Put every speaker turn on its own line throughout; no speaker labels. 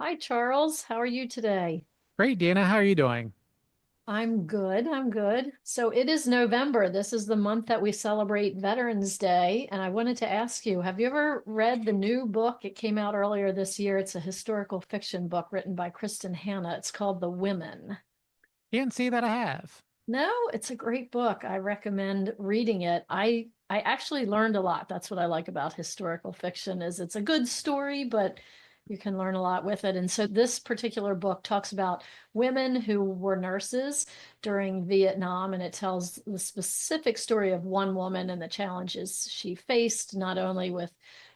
Hi, Charles. How are you today?
Great, Dana. How are you doing?
I'm good. I'm good. So it is November. This is the month that we celebrate Veterans Day. And I wanted to ask you, have you ever read the new book? It came out earlier this year. It's a historical fiction book written by Kristen Hanna. It's called The Women.
Can't say that I have.
No, it's a great book. I recommend reading it. I actually learned a lot. That's what I like about historical fiction is it's a good story, but you can learn a lot with it. And so this particular book talks about women who were nurses during Vietnam, and it tells the specific story of one woman and the challenges she faced, not only with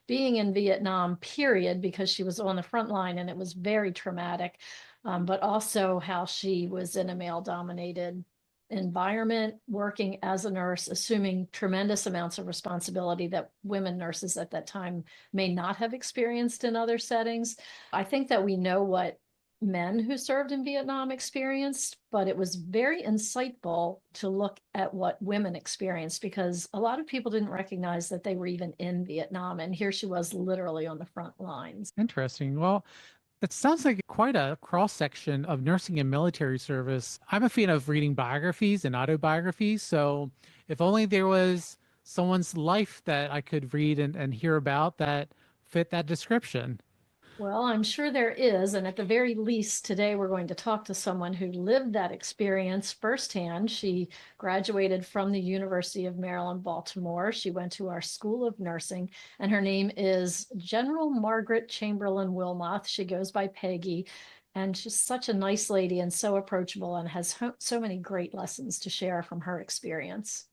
being in Vietnam, period, because she was on the front line and it was very traumatic, but also how she was in a male-dominated environment, working as a nurse, assuming tremendous amounts of responsibility that women nurses at that time may not have experienced in other settings. I think that we know what men who served in Vietnam experienced, but it was very insightful to look at what women experienced because a lot of people didn't recognize that they were even in Vietnam. And here she was literally on the front lines.
Interesting. Well, it sounds like quite a cross section of nursing and military service. I'm a fan of reading biographies and autobiographies. So if only there was someone's life that I could read and hear about that fit that description.
Well, I'm sure there is. And at the very least, today we're going to talk to someone who lived that experience firsthand. She graduated from the University of Maryland, Baltimore. She went to our School of Nursing, and her name is General Margaret Chamberlain Wilmoth. She goes by Peggy. And she's such a nice lady and so approachable and has so many great lessons to share from her experience.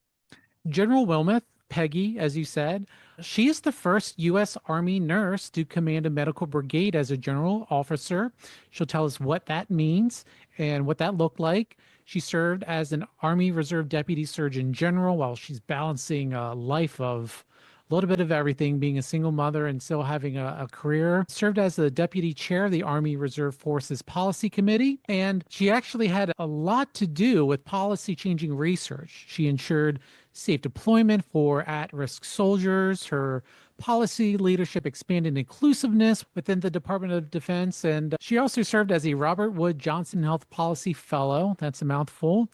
General Wilmoth, Peggy, as you said, she is the first U.S. Army nurse to command a medical brigade as a general officer. She'll tell us what that means and what that looked like. She served as an Army Reserve Deputy Surgeon General while she's balancing a life of a little bit of everything, being a single mother and still having a career. Served as the deputy chair of the Army Reserve Forces Policy Committee, and she actually had a lot to do with policy changing research. She ensured safe deployment for at risk soldiers. Her policy leadership expanded inclusiveness within the Department of Defense. And she also served as a Robert Wood Johnson Health Policy Fellow. That's a mouthful.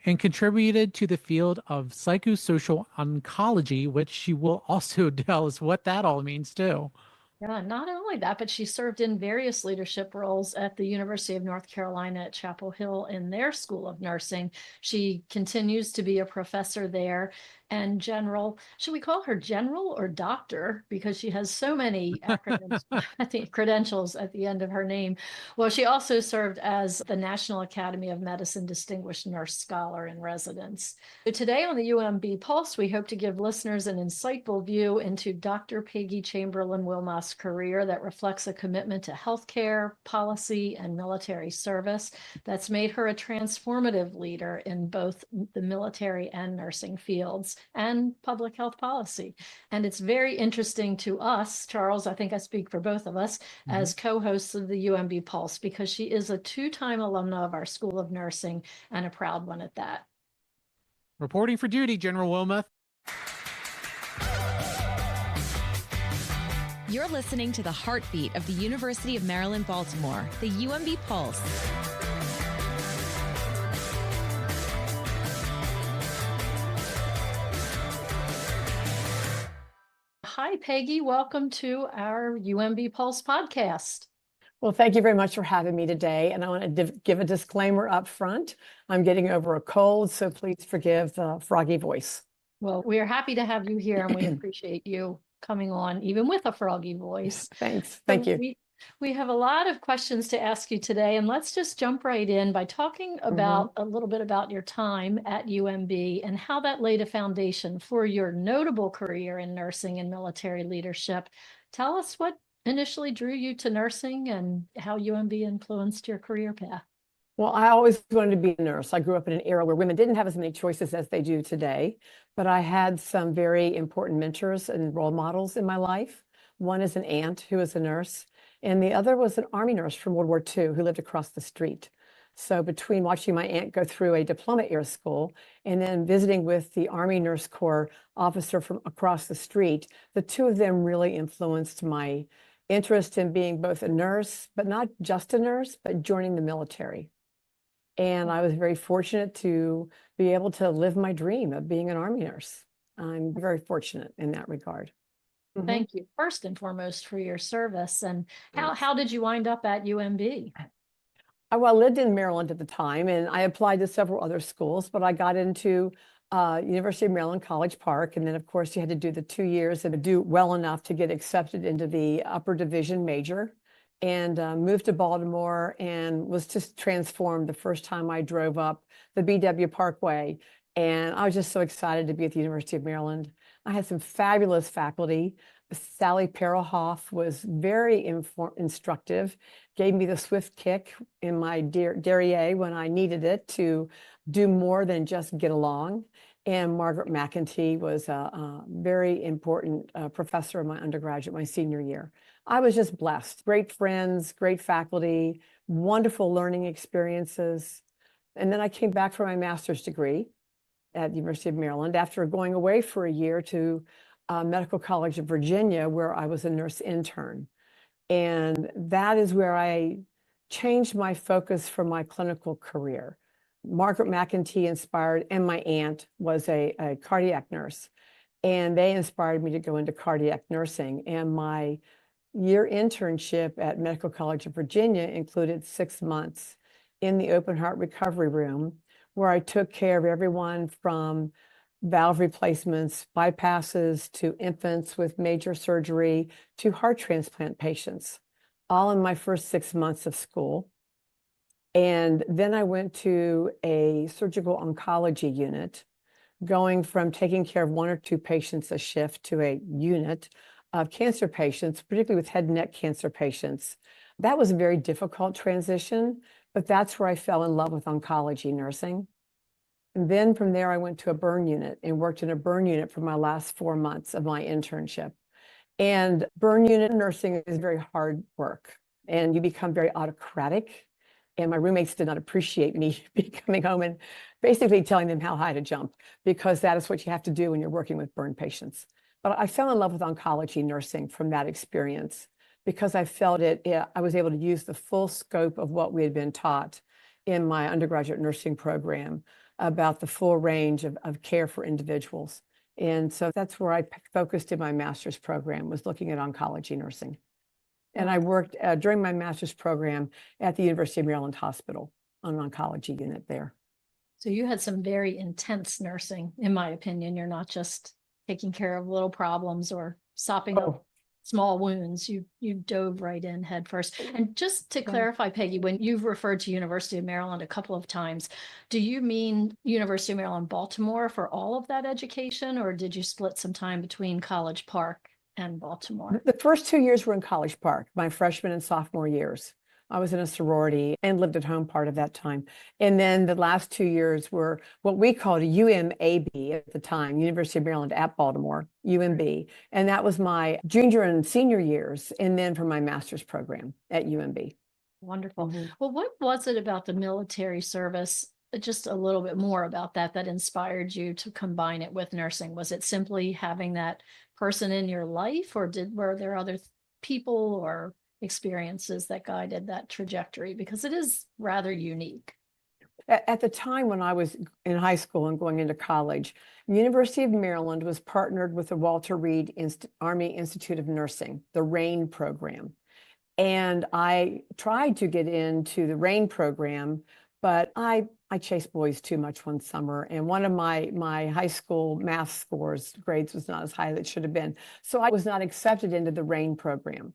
And contributed to the field of psychosocial oncology, which she will also tell us what that all means too.
Yeah, not only that, but she served in various leadership roles at the University of North Carolina at Chapel Hill in their School of Nursing. She continues to be a professor there and general. Should we call her general or doctor? Because she has so many acronyms, I think credentials at the end of her name. Well, she also served as the National Academy of Medicine Distinguished Nurse Scholar in Residence. So today on the UMB Pulse, we hope to give listeners an insightful view into Dr. Peggy Chamberlain Wilmoth's career that reflects a commitment to healthcare, policy, and military service that's made her a transformative leader in both the military and nursing fields and public health policy. And it's very interesting to us, Charles, I think I speak for both of us,
Mhm.
as co-hosts of the UMB Pulse, because she is a two-time alumna of our School of Nursing and a proud one at that.
Reporting for duty, General Wilmoth.
You're listening to the heartbeat of the University of Maryland, Baltimore, the UMB Pulse.
Hi, Peggy. Welcome to our UMB Pulse podcast.
Well, thank you very much for having me today. And I want to give a disclaimer up front. I'm getting over a cold, so please forgive the froggy voice.
Well, we are happy to have you here and we appreciate you coming on, even with a froggy voice.
Thanks. Thank
So
you.
we have a lot of questions to ask you today, and let's just jump right in by talking about a little bit about your time at UMB and how that laid a foundation for your notable career in nursing and military leadership. Tell us what initially drew you to nursing and how UMB influenced your career path.
Well, I always wanted to be a nurse. I grew up in an era where women didn't have as many choices as they do today, but I had some very important mentors and role models in my life. One is an aunt who was a nurse, and the other was an Army nurse from World War II who lived across the street. So between watching my aunt go through a diploma air school and then visiting with the Army Nurse Corps officer from across the street, the two of them really influenced my interest in being both a nurse, but not just a nurse, but joining the military. And I was very fortunate to be able to live my dream of being an Army nurse. I'm very fortunate in that regard.
Thank you first and foremost for your service. And how did you wind up at UMB?
Well, I lived in Maryland at the time, and I applied to several other schools, but I got into University of Maryland College Park. And then, of course, you had to do the 2 years and do well enough to get accepted into the upper division major, and moved to Baltimore and was just transformed the first time I drove up the BW Parkway. And I was just so excited to be at the University of Maryland. I had some fabulous faculty. Sally Perelhoff was very instructive, gave me the swift kick in my derriere when I needed it to do more than just get along. And Margaret McEntee was a very important professor of my undergraduate, my senior year. I was just blessed. Great friends, great faculty, wonderful learning experiences. And then I came back for my master's degree at the University of Maryland after going away for a year to Medical College of Virginia, where I was a nurse intern. And that is where I changed my focus for my clinical career. Margaret McEntee inspired, and my aunt was a cardiac nurse, and they inspired me to go into cardiac nursing. And my year internship at Medical College of Virginia included 6 months in the open heart recovery room, where I took care of everyone from valve replacements, bypasses, to infants with major surgery, to heart transplant patients, all in my first 6 months of school. And then I went to a surgical oncology unit, going from taking care of 1 or 2 patients a shift to a unit of cancer patients, particularly with head and neck cancer patients. That was a very difficult transition, but that's where I fell in love with oncology nursing. And then from there, I went to a burn unit and worked in a burn unit for my last 4 months of my internship. And burn unit nursing is very hard work, and you become very autocratic. And my roommates did not appreciate me coming home and basically telling them how high to jump, because that is what you have to do when you're working with burn patients. But I fell in love with oncology nursing from that experience, because I felt I was able to use the full scope of what we had been taught in my undergraduate nursing program about the full range of care for individuals. And so that's where I focused in my master's program, was looking at oncology nursing. And I worked during my master's program at the University of Maryland Hospital on an oncology unit there.
So you had some very intense nursing, in my opinion. You're not just taking care of little problems or sopping up small wounds. You dove right in head first. And just to clarify, Peggy, when you've referred to University of Maryland a couple of times, do you mean University of Maryland, Baltimore for all of that education, or did you split some time between College Park and Baltimore?
The first 2 years were in College Park, my freshman and sophomore years. I was in a sorority and lived at home part of that time. And then the last 2 years were what we called a UMAB at the time, University of Maryland at Baltimore, UMB. And that was my junior and senior years, and then for my master's program at UMB.
Wonderful. Well, what was it about the military service, just a little bit more about that inspired you to combine it with nursing? Was it simply having that person in your life, or were there other people or experiences that guided that trajectory? Because it is rather unique.
At the time when I was in high school and going into college, University of Maryland was partnered with the Walter Reed Army Institute of Nursing, the RAIN program. And I tried to get into the RAIN program, but I chased boys too much one summer, and one of my high school math grades was not as high as it should have been. So I was not accepted into the RAIN program.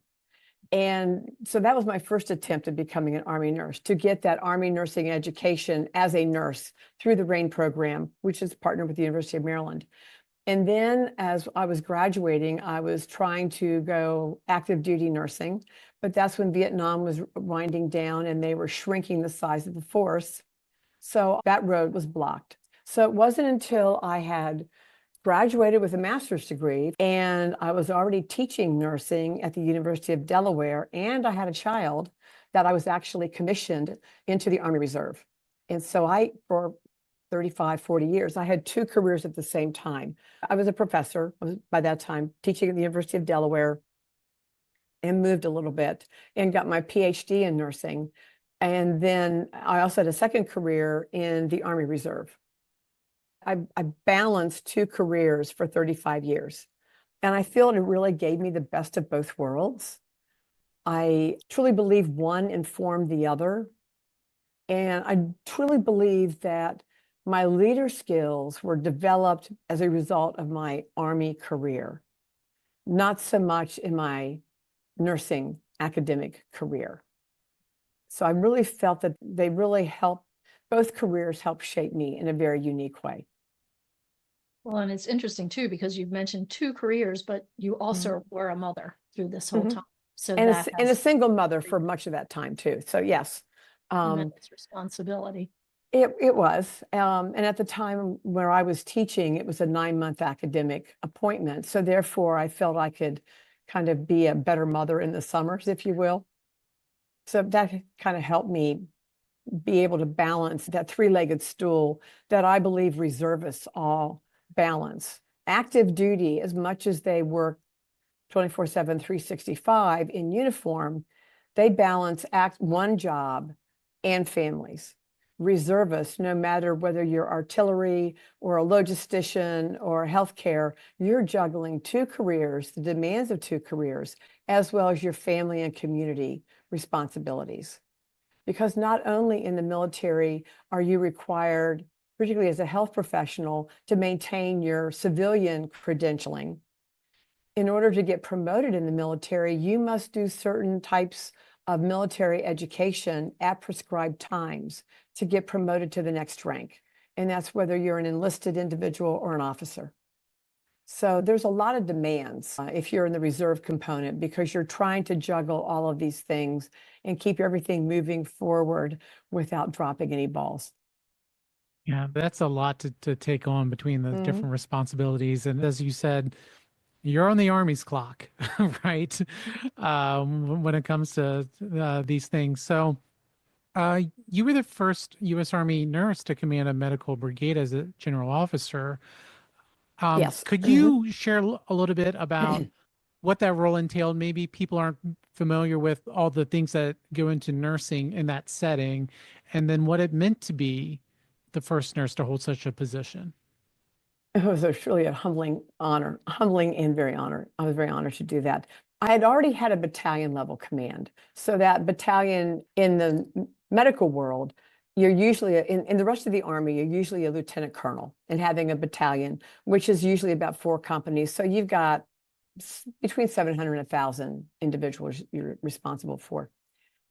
And so that was my first attempt at becoming an Army nurse, to get that Army nursing education as a nurse through the RAIN program, which is partnered with the University of Maryland. And then as I was graduating, I was trying to go active duty nursing, but that's when Vietnam was winding down and they were shrinking the size of the force. So that road was blocked. So it wasn't until I had graduated with a master's degree and I was already teaching nursing at the University of Delaware, and I had a child, that I was actually commissioned into the Army Reserve. And so for 35, 40 years, I had 2 careers at the same time. I was a professor by that time, teaching at the University of Delaware. and moved a little bit and got my PhD in nursing. And then I also had a second career in the Army Reserve. I balanced two careers for 35 years. And I feel it really gave me the best of both worlds. I truly believe one informed the other. And I truly believe that my leader skills were developed as a result of my Army career, not so much in my nursing academic career. So I really felt that they really helped, both careers helped shape me in a very unique way.
Well, and it's interesting too, because you've mentioned two careers, but you also were a mother through this whole time. So
and
that
a single mother for much of that time too. So yes.
Tremendous responsibility.
It was. And at the time where I was teaching, it was a 9-month academic appointment. So therefore, I felt I could kind of be a better mother in the summers, if you will. So that kind of helped me be able to balance that three-legged stool that I believe reservists all balance. Active duty, as much as they work 24/7, 365 in uniform, they balance one job and families. Reservists, no matter whether you're artillery or a logistician or healthcare, you're juggling two careers, the demands of two careers, as well as your family and community responsibilities. Because not only in the military are you required, particularly as a health professional, to maintain your civilian credentialing. In order to get promoted in the military, you must do certain types of military education at prescribed times to get promoted to the next rank. And that's whether you're an enlisted individual or an officer. So there's a lot of demands if you're in the reserve component, because you're trying to juggle all of these things and keep everything moving forward without dropping any balls.
Yeah, that's a lot to take on between the different responsibilities. And as you said, you're on the Army's clock, right? When it comes to these things. So you were the first U.S. Army nurse to command a medical brigade as a general officer.
Yes.
Could you share a little bit about what that role entailed? Maybe people aren't familiar with all the things that go into nursing in that setting, and then what it meant to be the first nurse to hold such a position.
It was truly a humbling honor, humbling and very honored. I was very honored to do that. I had already had a battalion level command. So that battalion in the medical world, you're usually, in the rest of the Army, you're usually a lieutenant colonel and having a battalion, which is usually about 4 companies. So you've got between 700 and 1,000 individuals you're responsible for.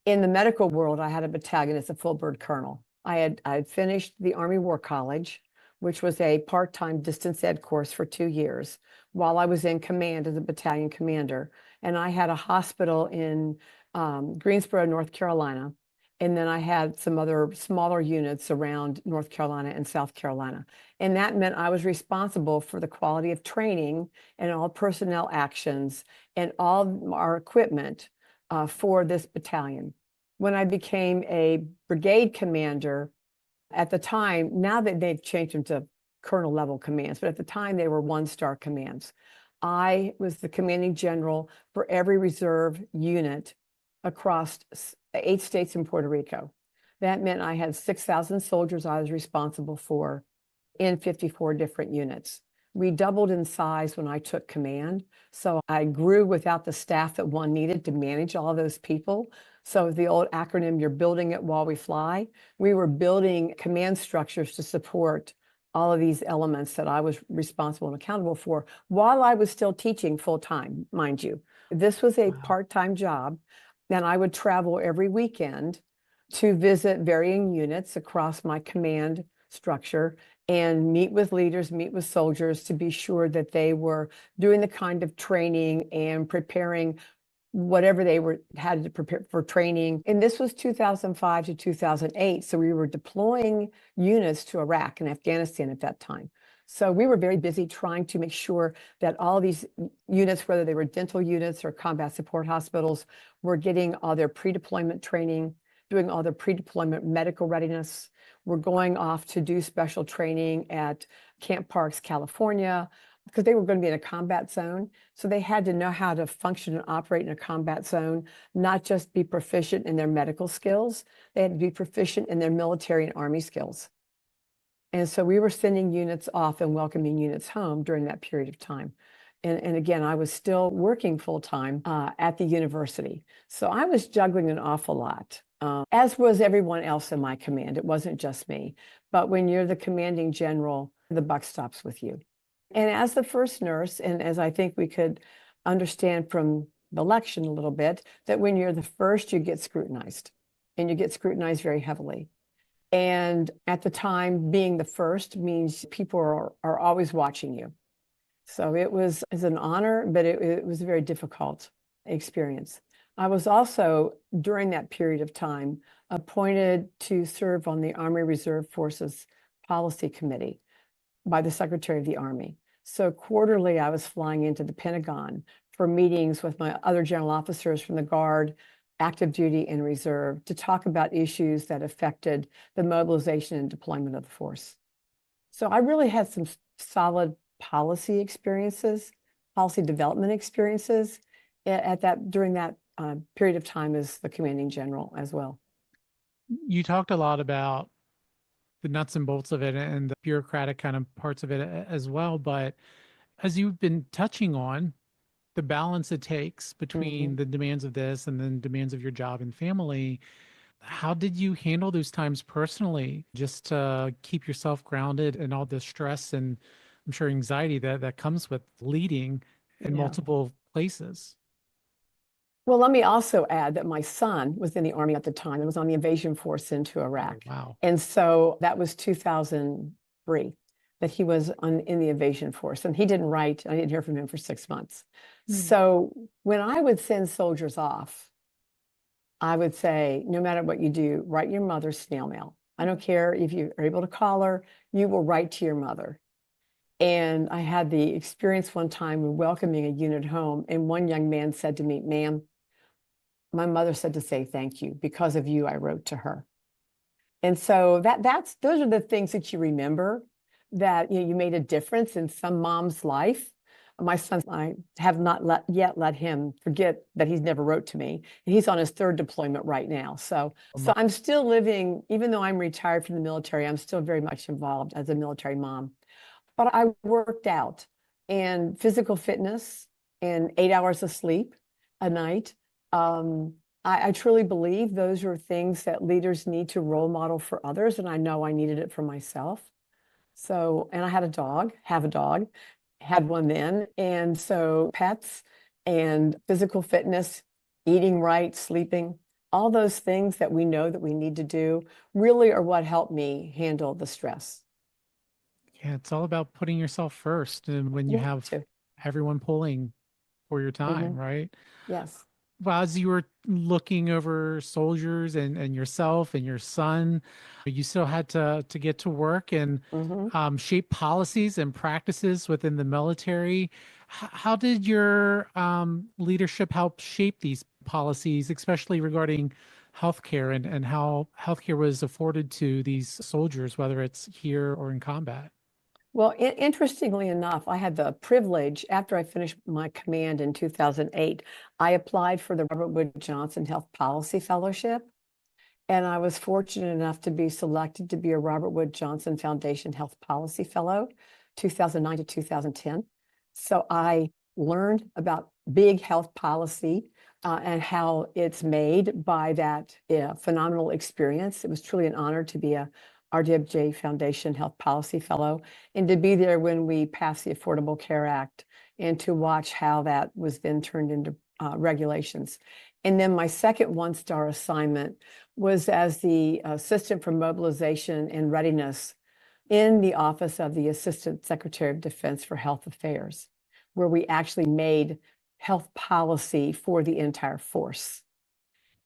In the medical world, I had a battalion as a full bird colonel. I had finished the Army War College, which was a part-time distance ed course for 2 years while I was in command as a battalion commander. And I had a hospital in Greensboro, North Carolina. And then I had some other smaller units around North Carolina and South Carolina. And that meant I was responsible for the quality of training and all personnel actions and all our equipment for this battalion. When I became a brigade commander, at the time, now that they've changed them to colonel level commands, but at the time they were 1-star commands. I was the commanding general for every reserve unit across 8 states and Puerto Rico. That meant I had 6,000 soldiers I was responsible for in 54 different units. We doubled in size when I took command. So I grew without the staff that one needed to manage all of those people. So the old acronym, you're building it while we fly. We were building command structures to support all of these elements that I was responsible and accountable for while I was still teaching full time, mind you. This was a part-time job. And I would travel every weekend to visit varying units across my command structure and meet with leaders, meet with soldiers to be sure that they were doing the kind of training and preparing whatever they had to prepare for training. And this was 2005 to 2008. So we were deploying units to Iraq and Afghanistan at that time. So we were very busy trying to make sure that all these units, whether they were dental units or combat support hospitals, were getting all their pre-deployment training, doing all their pre-deployment medical readiness. We're going off to do special training at Camp Parks, California, because they were going to be in a combat zone. So they had to know how to function and operate in a combat zone, not just be proficient in their medical skills, they had to be proficient in their military and Army skills. And so we were sending units off and welcoming units home during that period of time. And again, I was still working full-time at the university. So I was juggling an awful lot, as was everyone else in my command. It wasn't just me. But when you're the commanding general, the buck stops with you. And as the first nurse, and as I think we could understand from the election a little bit, that when you're the first, you get scrutinized, and you get scrutinized very heavily. And at the time, being the first means people are always watching you. So it was an honor, but it was a very difficult experience. I was also, during that period of time, appointed to serve on the Army Reserve Forces Policy Committee by the Secretary of the Army. So quarterly, I was flying into the Pentagon for meetings with my other general officers from the Guard, active duty, and reserve to talk about issues that affected the mobilization and deployment of the force. So I really had some solid policy experiences, policy development experiences during that period of time as the commanding general as well.
You talked a lot about the nuts and bolts of it and the bureaucratic kind of parts of it as well. But as you've been touching on, the balance it takes between the demands of this and then demands of your job and family, how did you handle those times personally, just to keep yourself grounded and all the stress and I'm sure anxiety that comes with leading in multiple places?
Well, let me also add that my son was in the Army at the time and was on the invasion force into Iraq.
Oh, wow.
And so that was 2003 that he was in the invasion force, and he didn't write. I didn't hear from him for 6 months. So when I would send soldiers off, I would say, no matter what you do, write your mother snail mail. I don't care if you are able to call her, you will write to your mother. And I had the experience one time of welcoming a unit home, and one young man said to me, "Ma'am, my mother said to say thank you. Because of you, I wrote to her." And so those are the things that you remember, that you made a difference in some mom's life. My son, I have not yet let him forget that he's never wrote to me. And he's on his 3rd deployment right now. So I'm still living, even though I'm retired from the military, I'm still very much involved as a military mom. But I worked out, and physical fitness and 8 hours of sleep a night. I truly believe those are things that leaders need to role model for others. And I know I needed it for myself. So, and I had a dog, had one then. And so pets and physical fitness, eating right, sleeping, all those things that we know that we need to do really are what helped me handle the stress.
Yeah, it's all about putting yourself first. And when you have everyone pulling for your time, right?
Yes.
Well, as you were looking over soldiers and yourself and your son, you still had to get to work and shape policies and practices within the military. How did your leadership help shape these policies, especially regarding healthcare and how healthcare was afforded to these soldiers, whether it's here or in combat?
Well, interestingly enough, I had the privilege, after I finished my command in 2008, I applied for the Robert Wood Johnson Health Policy Fellowship. And I was fortunate enough to be selected to be a Robert Wood Johnson Foundation Health Policy Fellow, 2009 to 2010. So I learned about big health policy and how it's made by that phenomenal experience. It was truly an honor to be a RWJ Foundation Health Policy Fellow, and to be there when we passed the Affordable Care Act, and to watch how that was then turned into regulations. And then my second one-star assignment was as the Assistant for Mobilization and Readiness in the Office of the Assistant Secretary of Defense for Health Affairs, where we actually made health policy for the entire force.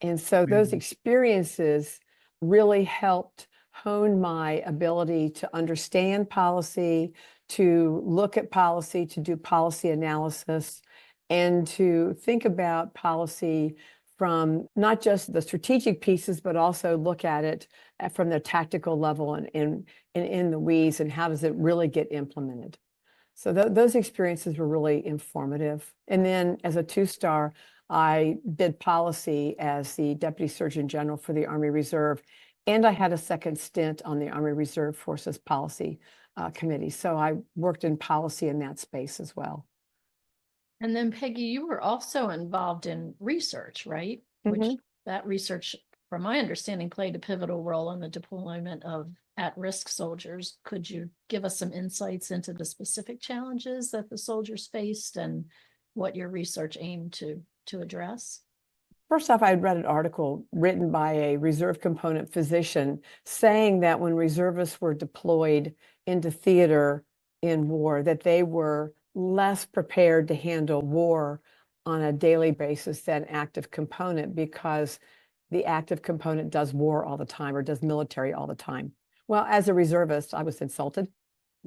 And so those experiences really helped hone my ability to understand policy, to look at policy, to do policy analysis, and to think about policy from not just the strategic pieces, but also look at it from the tactical level and in the weeds, and how does it really get implemented. So those experiences were really informative. And then as a two-star, I did policy as the Deputy Surgeon General for the Army Reserve, and I had a second stint on the Army Reserve Forces Policy Committee. So I worked in policy in that space as well.
And then Peggy, you were also involved in research, right? Which that research, from my understanding, played a pivotal role in the deployment of at-risk soldiers. Could you give us some insights into the specific challenges that the soldiers faced and what your research aimed to address?
First off, I had read an article written by a reserve component physician saying that when reservists were deployed into theater in war, that they were less prepared to handle war on a daily basis than active component, because the active component does war all the time or does military all the time. Well, as a reservist, I was insulted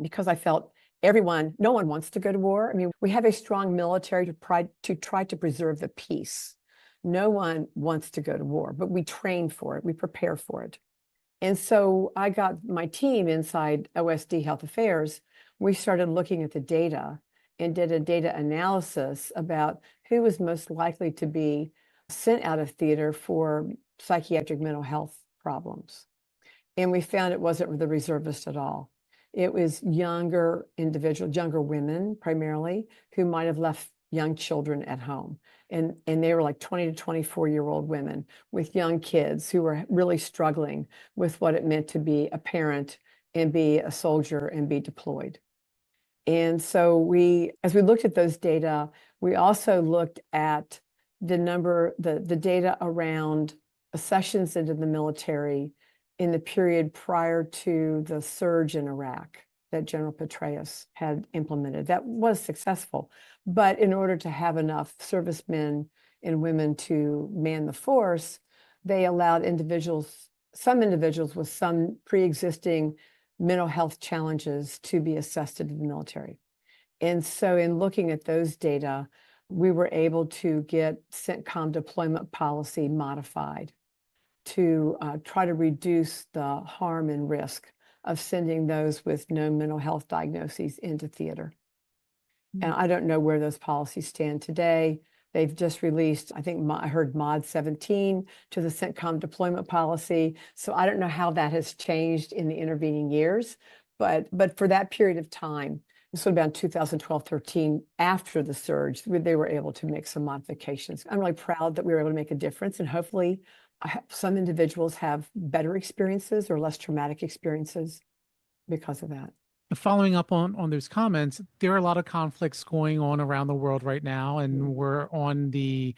because I felt no one wants to go to war. I mean, we have a strong military to try to preserve the peace. No one wants to go to war, but we train for it, we prepare for it. And so I got my team inside OSD Health Affairs. We started looking at the data and did a data analysis about who was most likely to be sent out of theater for psychiatric mental health problems. And we found it wasn't the reservists at all. It was younger individuals, younger women primarily, who might have left young children at home. And they were like 20 to 24-year-old women with young kids who were really struggling with what it meant to be a parent and be a soldier and be deployed. And so as we looked at those data, we also looked at the data around accessions into the military in the period prior to the surge in Iraq that General Petraeus had implemented. That was successful. But in order to have enough servicemen and women to man the force, they allowed some individuals with some pre-existing mental health challenges to be assessed into the military. And so in looking at those data, we were able to get CENTCOM deployment policy modified to try to reduce the harm and risk of sending those with no mental health diagnoses into theater. And I don't know where those policies stand today. They've just released, I think I heard Mod 17 to the CENTCOM deployment policy. So I don't know how that has changed in the intervening years, but for that period of time, this would have been 2012-13, after the surge, they were able to make some modifications. I'm really proud that we were able to make a difference, and hopefully some individuals have better experiences or less traumatic experiences because of that.
Following up on those comments, there are a lot of conflicts going on around the world right now, and we're on the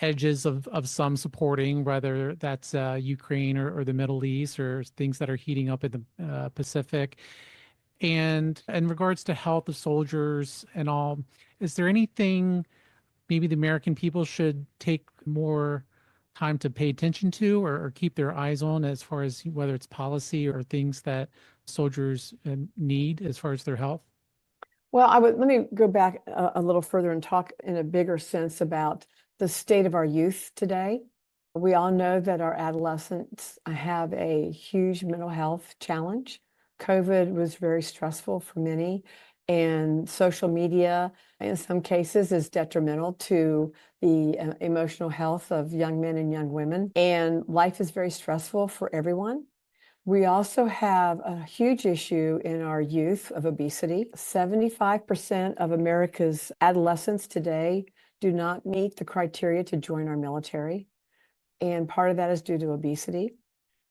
edges of some supporting, whether that's Ukraine or the Middle East or things that are heating up in the Pacific. And in regards to health of soldiers and all, is there anything maybe the American people should take more time to pay attention to or keep their eyes on, as far as whether it's policy or things that soldiers need as far as their health?
Well, let me go back a little further and talk in a bigger sense about the state of our youth today. We all know that our adolescents have a huge mental health challenge. COVID was very stressful for many, and social media, in some cases, is detrimental to the emotional health of young men and young women. And life is very stressful for everyone. We also have a huge issue in our youth of obesity. 75% of America's adolescents today do not meet the criteria to join our military. And part of that is due to obesity.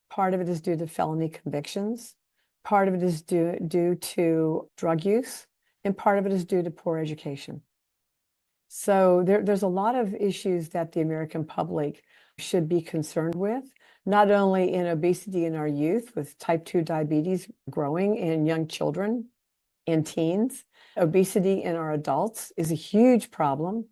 Part of it is due to felony convictions. Part of it is due to drug use. And part of it is due to poor education. So there's a lot of issues that the American public should be concerned with, not only in obesity in our youth, with type 2 diabetes growing in young children and teens. Obesity in our adults is a huge problem.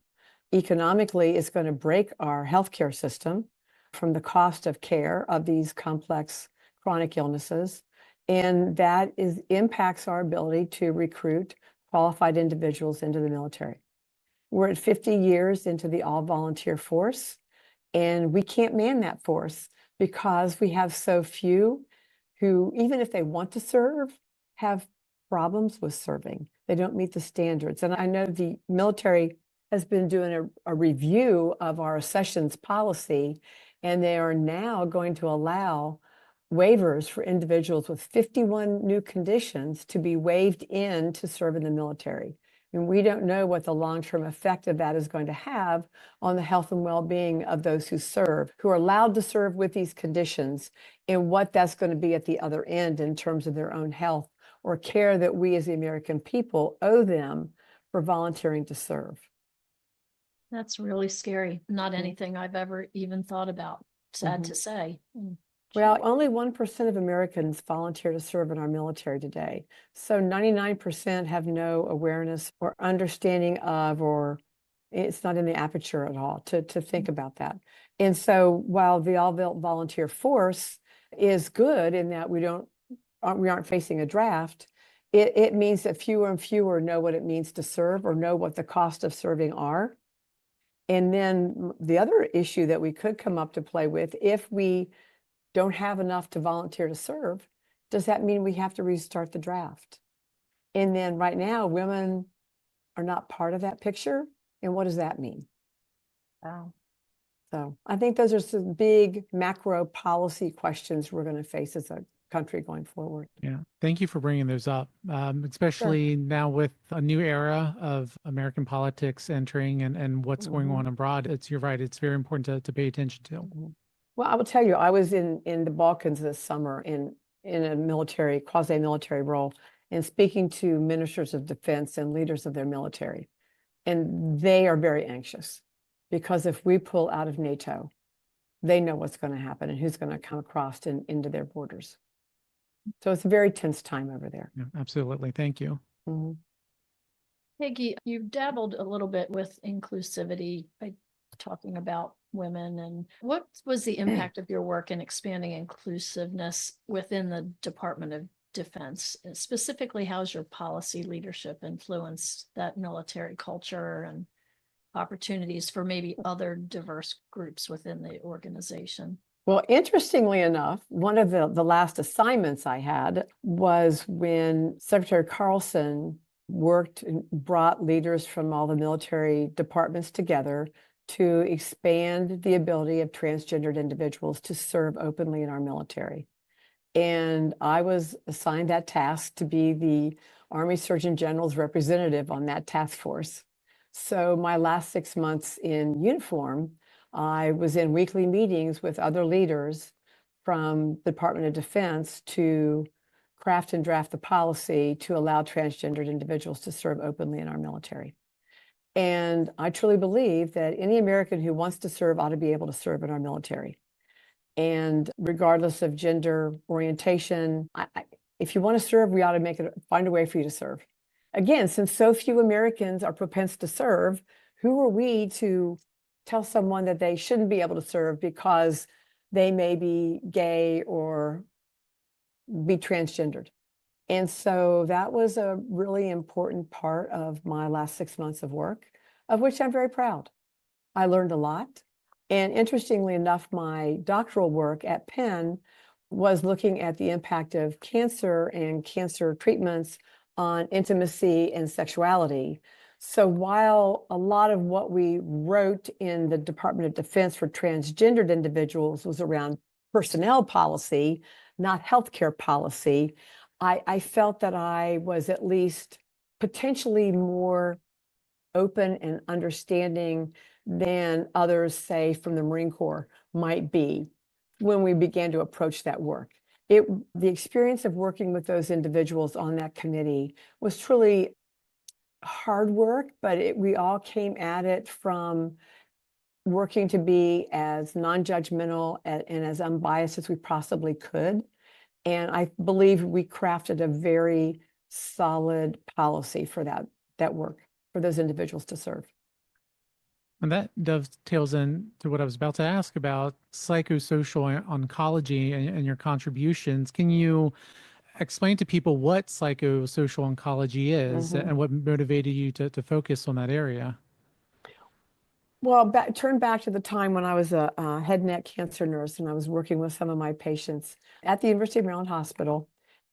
Economically, it's going to break our healthcare system from the cost of care of these complex chronic illnesses. And that impacts our ability to recruit qualified individuals into the military. We're at 50 years into the all-volunteer force, and we can't man that force because we have so few who, even if they want to serve, have problems with serving. They don't meet the standards. And I know the military has been doing a review of our accessions policy, and they are now going to allow waivers for individuals with 51 new conditions to be waived in to serve in the military. And we don't know what the long-term effect of that is going to have on the health and well-being of those who serve, who are allowed to serve with these conditions, and what that's going to be at the other end in terms of their own health or care that we as the American people owe them for volunteering to serve.
That's really scary. Not anything I've ever even thought about. Sad to say.
Well, only 1% of Americans volunteer to serve in our military today. So 99% have no awareness or understanding of, or it's not in the aperture at all to think about that. And so while the all-volunteer force is good in that we aren't facing a draft, it means that fewer and fewer know what it means to serve or know what the cost of serving are. And then the other issue that we could come up to play with, if we don't have enough to volunteer to serve, does that mean we have to restart the draft? And then right now, women are not part of that picture. And what does that mean?
Wow.
So I think those are some big macro policy questions we're going to face as a country going forward.
Yeah, thank you for bringing those up, especially now with a new era of American politics entering and what's going on abroad. You're right, it's very important to pay attention to.
Well, I will tell you, I was in the Balkans this summer in a military, quasi-military role, and speaking to ministers of defense and leaders of their military. And they are very anxious because if we pull out of NATO, they know what's going to happen and who's going to come across into their borders. So it's a very tense time over there.
Yeah, absolutely. Thank you.
Peggy, you've dabbled a little bit with inclusivity by talking about women. And what was the impact of your work in expanding inclusiveness within the Department of Defense? Specifically, how's your policy leadership influenced that military culture and opportunities for maybe other diverse groups within the organization?
Well, interestingly enough, one of the last assignments I had was when Secretary Carlson worked and brought leaders from all the military departments together to expand the ability of transgendered individuals to serve openly in our military. And I was assigned that task to be the Army Surgeon General's representative on that task force. So my last 6 months in uniform, I was in weekly meetings with other leaders from the Department of Defense to craft and draft the policy to allow transgendered individuals to serve openly in our military. And I truly believe that any American who wants to serve ought to be able to serve in our military. And regardless of gender orientation, if you want to serve, we ought to find a way for you to serve. Again, since so few Americans are propense to serve, who are we to tell someone that they shouldn't be able to serve because they may be gay or be transgendered? And so that was a really important part of my last 6 months of work, of which I'm very proud. I learned a lot. And interestingly enough, my doctoral work at Penn was looking at the impact of cancer and cancer treatments on intimacy and sexuality. So while a lot of what we wrote in the Department of Defense for transgendered individuals was around personnel policy, not healthcare policy, I felt that I was at least potentially more open and understanding than others, say, from the Marine Corps might be when we began to approach that work. The experience of working with those individuals on that committee was truly hard work, but we all came at it from working to be as non-judgmental and as unbiased as we possibly could. And I believe we crafted a very solid policy for that work, for those individuals to serve.
And that dovetails into what I was about to ask about psychosocial oncology and your contributions. Can you explain to people what psychosocial oncology is and what motivated you to focus on that area?
Well, turn back to the time when I was a head and neck cancer nurse and I was working with some of my patients at the University of Maryland Hospital.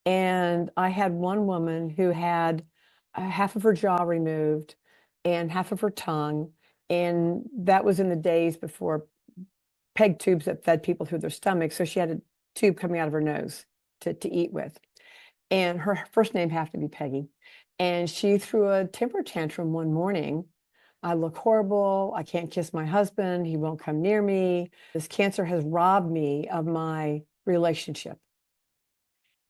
And I had one woman who had half of her jaw removed and half of her tongue. And that was in the days before peg tubes that fed people through their stomachs. So she had a tube coming out of her nose to eat with. And her first name happened to be Peggy. And she threw a temper tantrum one morning. I look horrible. I can't kiss my husband. He won't come near me. This cancer has robbed me of my relationship.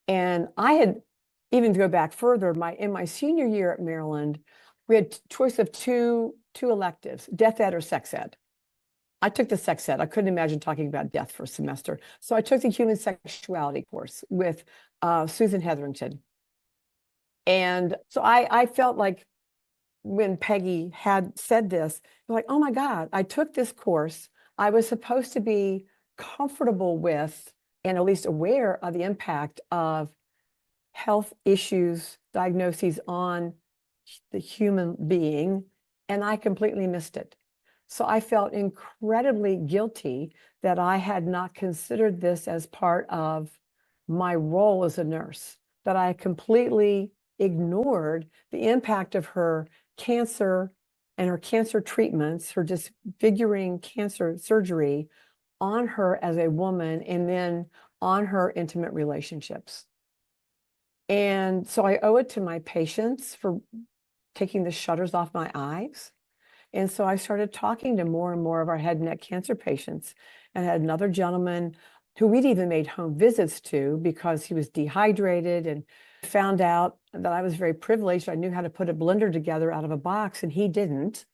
And I had, even to go back further, in my senior year at Maryland, we had choice of two electives, death ed or sex ed. I took the sex ed. I couldn't imagine talking about death for a semester. So I took the human sexuality course with Susan Hetherington. And so I felt like when Peggy had said this, like, oh my God, I took this course. I was supposed to be comfortable with and at least aware of the impact of health issues, diagnoses on the human being, and I completely missed it. So I felt incredibly guilty that I had not considered this as part of my role as a nurse, that I completely ignored the impact of her cancer and her cancer treatments, her disfiguring cancer surgery on her as a woman, and then on her intimate relationships. And so I owe it to my patients for taking the shutters off my eyes. And so I started talking to more and more of our head and neck cancer patients, and had another gentleman who we'd even made home visits to because he was dehydrated, and found out that I was very privileged. I knew how to put a blender together out of a box, and he didn't.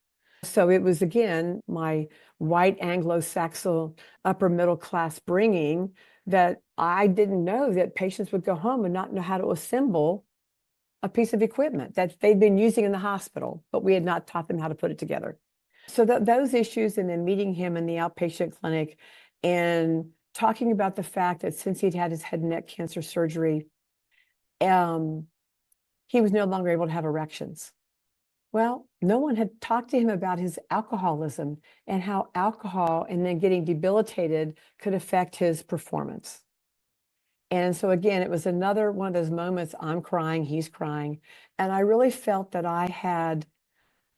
So it was, again, my white Anglo-Saxon upper middle class bringing that I didn't know that patients would go home and not know how to assemble a piece of equipment that they'd been using in the hospital, but we had not taught them how to put it together. So those issues, and then meeting him in the outpatient clinic and talking about the fact that since he'd had his head and neck cancer surgery, he was no longer able to have erections. Well, no one had talked to him about his alcoholism and how alcohol and then getting debilitated could affect his performance. And so again, it was another one of those moments, I'm crying, he's crying. And I really felt that I had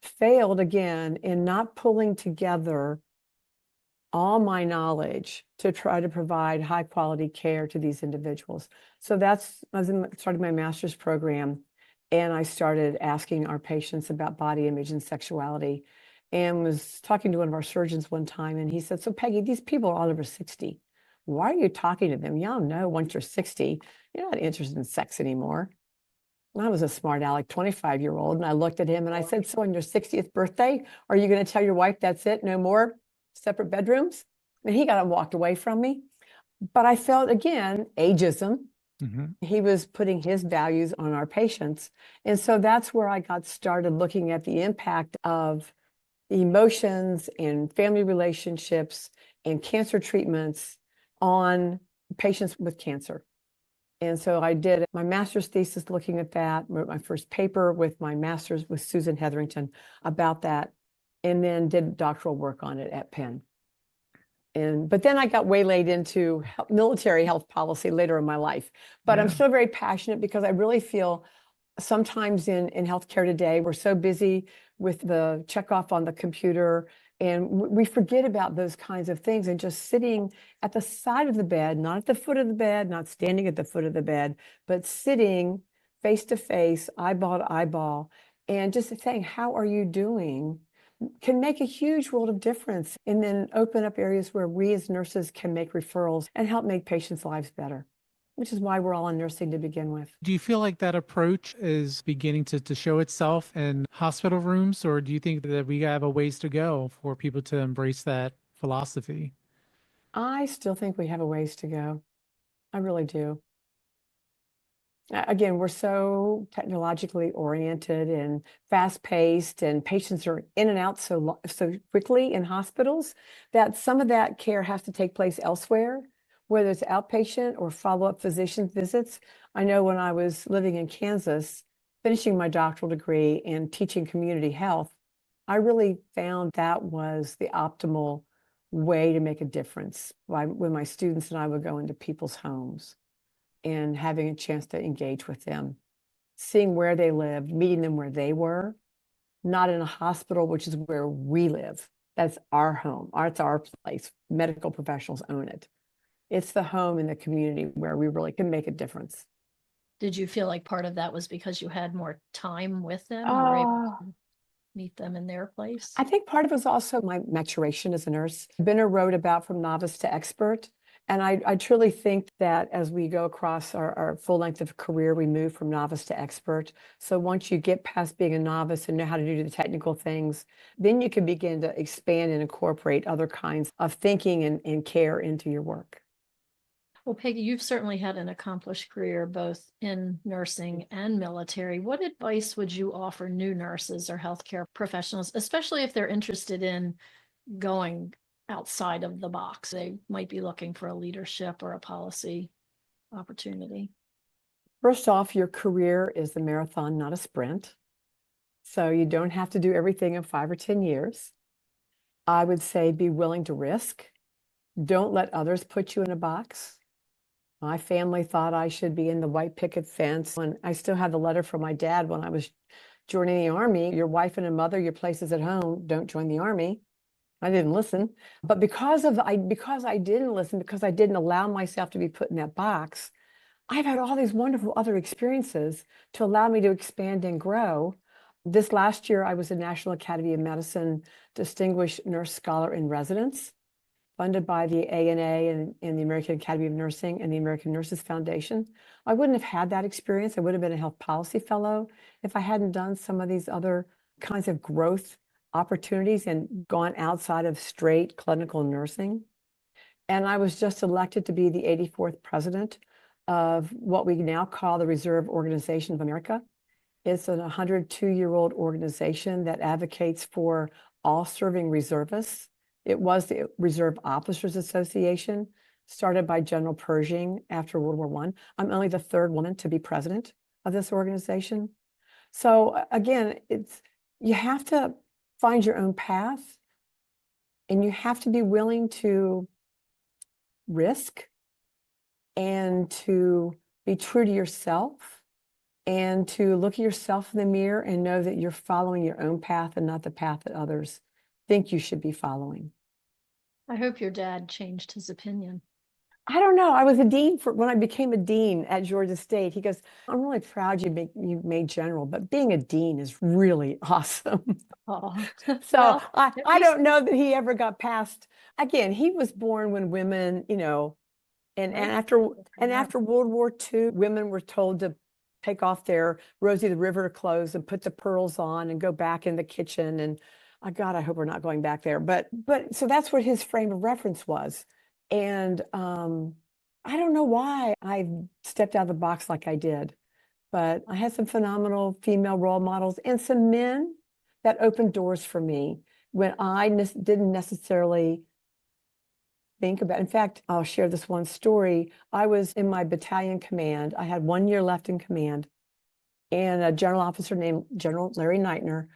failed again in not pulling together all my knowledge to try to provide high quality care to these individuals. So I started my master's program, and I started asking our patients about body image and sexuality, and was talking to one of our surgeons one time, and he said, so Peggy, these people are all over 60. Why are you talking to them? Y'all know once you're 60, you're not interested in sex anymore. And I was a smart aleck 25-year-old, and I looked at him and I said, so on your 60th birthday, are you going to tell your wife that's it, no more separate bedrooms? And he got up and walked away from me. But I felt, again, ageism. Mm-hmm. He was putting his values on our patients. And so that's where I got started looking at the impact of emotions and family relationships and cancer treatments on patients with cancer. And so I did my master's thesis looking at that, wrote my first paper with my master's with Susan Hetherington about that, and then did doctoral work on it at Penn. But then I got waylaid into military health policy later in my life. But I'm still very passionate because I really feel sometimes in healthcare today, we're so busy with the checkoff on the computer, and we forget about those kinds of things, and just sitting at the side of the bed, not at the foot of the bed, not standing at the foot of the bed, but sitting face to face, eyeball to eyeball, and just saying, how are you doing, can make a huge world of difference, and then open up areas where we as nurses can make referrals and help make patients' lives better, which is why we're all in nursing to begin with.
Do you feel like that approach is beginning to show itself in hospital rooms, or do you think that we have a ways to go for people to embrace that philosophy?
I still think we have a ways to go. I really do. Again, we're so technologically oriented and fast-paced, and patients are in and out so quickly in hospitals that some of that care has to take place elsewhere, whether it's outpatient or follow-up physician visits. I know when I was living in Kansas, finishing my doctoral degree and teaching community health, I really found that was the optimal way to make a difference when my students and I would go into people's homes and having a chance to engage with them. seeing where they lived, meeting them where they were, not in a hospital, which is where we live. That's our home. It's our place. Medical professionals own it. It's the home in the community where we really can make a difference.
Did you feel like part of that was because you had more time with them? You were able to meet them in their place?
I think part of it was also my maturation as a nurse. Benner wrote about from novice to expert. And I truly think that as we go across our full length of career, we move from novice to expert. So once you get past being a novice and know how to do the technical things, then you can begin to expand and incorporate other kinds of thinking and care into your work.
Well, Peggy, you've certainly had an accomplished career both in nursing and military. What advice would you offer new nurses or healthcare professionals, especially if they're interested in going outside of the box? They might be looking for a leadership or a policy opportunity.
First off, your career is a marathon, not a sprint. So you don't have to do everything in 5 or 10 years. I would say be willing to risk. Don't let others put you in a box. My family thought I should be in the white picket fence. And I still have the letter from my dad when I was joining the Army. Your wife and a mother, your place is at home. Don't join the Army. I didn't listen. But because I didn't listen, because I didn't allow myself to be put in that box, I've had all these wonderful other experiences to allow me to expand and grow. This last year, I was a National Academy of Medicine Distinguished Nurse Scholar in Residence, funded by the ANA and the American Academy of Nursing and the American Nurses Foundation. I wouldn't have had that experience. I would have been a health policy fellow if I hadn't done some of these other kinds of growth opportunities and gone outside of straight clinical nursing. And I was just elected to be the 84th president of what we now call the Reserve Organization of America. It's an 102-year-old organization that advocates for all serving reservists. It was the Reserve Officers Association, started by General Pershing after World War I. I'm only the 3rd woman to be president of this organization. So again, you have to find your own path, and you have to be willing to risk and to be true to yourself and to look at yourself in the mirror and know that you're following your own path and not the path that others think you should be following.
I hope your dad changed his opinion.
I don't know. I was a dean when I became a dean at Georgia State. He goes, I'm really proud you made general, but being a dean is really awesome.
Oh,
So
well,
I don't know that he ever got past, again, he was born when women, and after World War II, women were told to take off their Rosie the Riveter clothes and put the pearls on and go back in the kitchen. And God, I hope we're not going back there. But so that's what his frame of reference was. And I don't know why I stepped out of the box like I did, but I had some phenomenal female role models and some men that opened doors for me when I didn't necessarily think about. In fact, I'll share this one story. I was in my battalion command. I had 1 year left in command, and a general officer named General Larry Neitner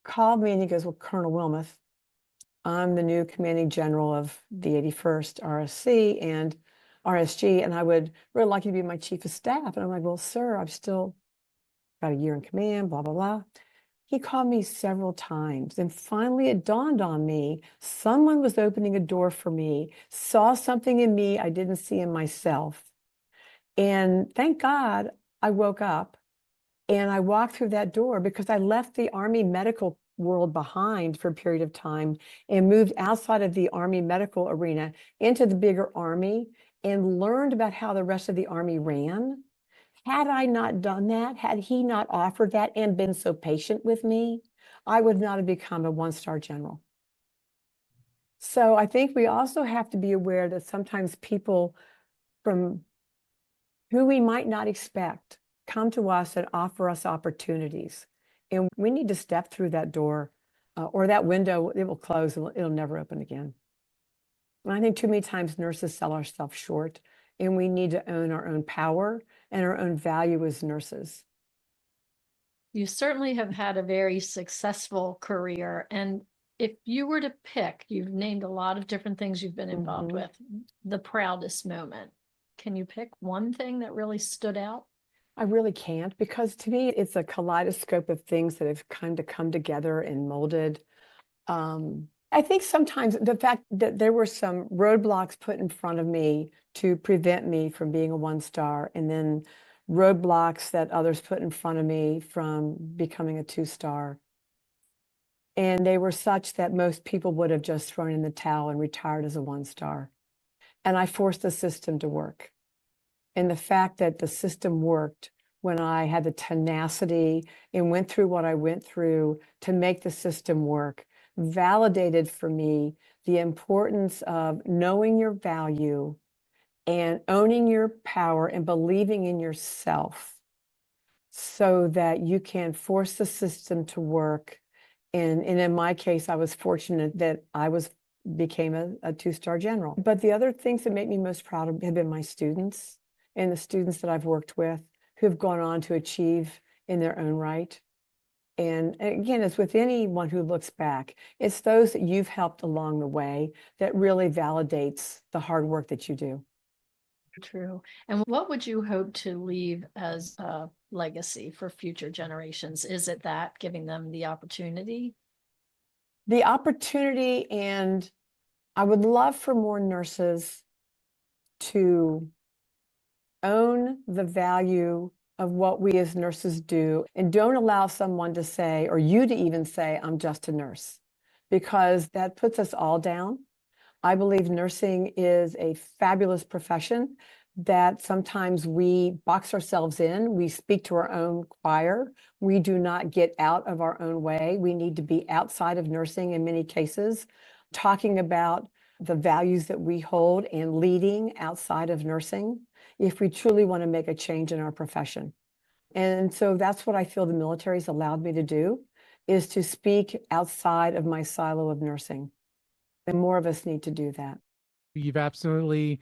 called me and he goes, well, Colonel Wilmoth, I'm the new commanding general of the 81st RSC and RSG, and I would really like you to be my chief of staff. And I'm like, well, sir, I've still got a year in command, blah, blah, blah. He called me several times, and finally it dawned on me, someone was opening a door for me, saw something in me I didn't see in myself. And thank God I woke up and I walked through that door, because I left the Army medical world behind for a period of time and moved outside of the Army medical arena into the bigger Army and learned about how the rest of the Army ran. Had I not done that, had he not offered that and been so patient with me, I would not have become a 1-star general. So I think we also have to be aware that sometimes people from who we might not expect come to us and offer us opportunities. And we need to step through that door or that window. It will close and it'll never open again. And I think too many times nurses sell ourselves short, and we need to own our own power and our own value as nurses.
You certainly have had a very successful career. And if you were to pick, you've named a lot of different things you've been involved with, the proudest moment. Can you pick one thing that really stood out?
I really can't, because to me, it's a kaleidoscope of things that have kind of come together and molded. I think sometimes the fact that there were some roadblocks put in front of me to prevent me from being a 1-star, and then roadblocks that others put in front of me from becoming a 2-star. And they were such that most people would have just thrown in the towel and retired as a 1-star. And I forced the system to work. And the fact that the system worked when I had the tenacity and went through what I went through to make the system work validated for me the importance of knowing your value and owning your power and believing in yourself so that you can force the system to work. And in my case, I was fortunate that I became a 2-star general. But the other things that make me most proud have been my students and the students that I've worked with who have gone on to achieve in their own right. And again, as with anyone who looks back, it's those that you've helped along the way that really validates the hard work that you do.
True. And what would you hope to leave as a legacy for future generations? Is it that giving them the opportunity?
The opportunity, and I would love for more nurses to own the value of what we as nurses do, and don't allow someone to say, or you to even say, I'm just a nurse, because that puts us all down. I believe nursing is a fabulous profession that sometimes we box ourselves in. We speak to our own choir. We do not get out of our own way. We need to be outside of nursing in many cases, talking about the values that we hold and leading outside of nursing if we truly want to make a change in our profession. And so that's what I feel the military's allowed me to do, is to speak outside of my silo of nursing. And more of us need to do that.
You've absolutely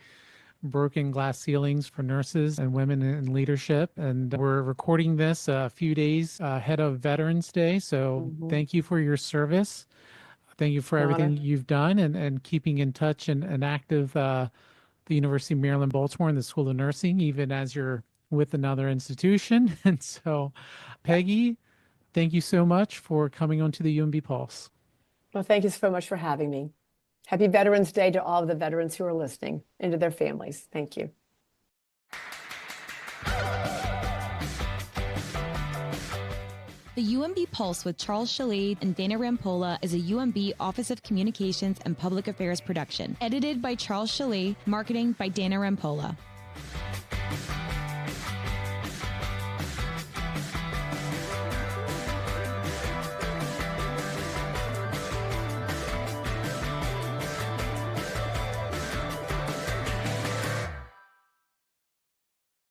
broken glass ceilings for nurses and women in leadership. And we're recording this a few days ahead of Veterans Day. So thank you for your service. Thank you for everything you've done and keeping in touch and active the University of Maryland, Baltimore and the School of Nursing, even as you're with another institution. And so, Peggy, thank you so much for coming on to the UMB Pulse.
Well, thank you so much for having me. Happy Veterans Day to all of the veterans who are listening and to their families. Thank you.
The UMB Pulse with Charles Schelle and Dana Rampolla is a UMB Office of Communications and Public Affairs production. Edited by Charles Schelle, marketing by Dana Rampolla.